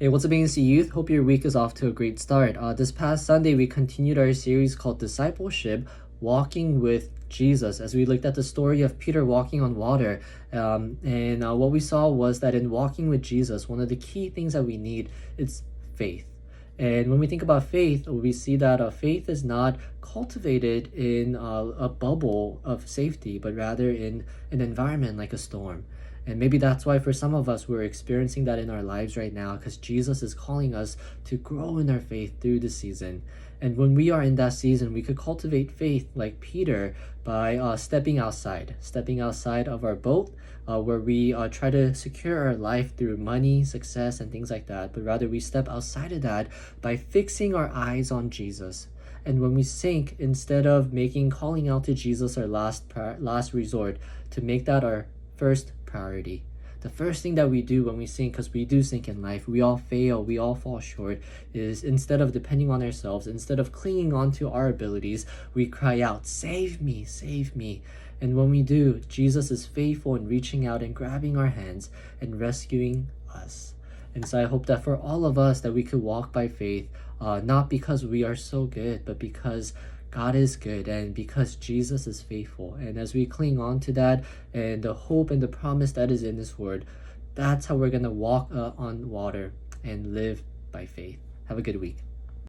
Hey, what's up, ANC Youth? Hope your week is off to a great start. This past Sunday, we continued our series called Discipleship, Walking with Jesus, as we looked at the story of Peter walking on water. And what we saw was that in walking with Jesus, one of the key things that we need is faith. And when we think about faith, we see that faith is not cultivated in a bubble of safety, but rather in an environment like a storm. And maybe that's why for some of us, we're experiencing that in our lives right now, because Jesus is calling us to grow in our faith through the season. And when we are in that season, we could cultivate faith like Peter by stepping outside of our boat, where we try to secure our life through money, success, and things like that. But rather, we step outside of that by fixing our eyes on Jesus. And when we sink, instead of making calling out to Jesus our last resort, to make that our first priority. The first thing that we do when we sink, because we do sink in life, we all fail, we all fall short, is instead of depending on ourselves, instead of clinging on to our abilities, we cry out, save me, save me. And when we do, Jesus is faithful in reaching out and grabbing our hands and rescuing us. And so I hope that for all of us that we could walk by faith, not because we are so good, but because God is good and because Jesus is faithful. And as we cling on to that and the hope and the promise that is in His Word, that's how we're going to walk on water and live by faith. Have a good week.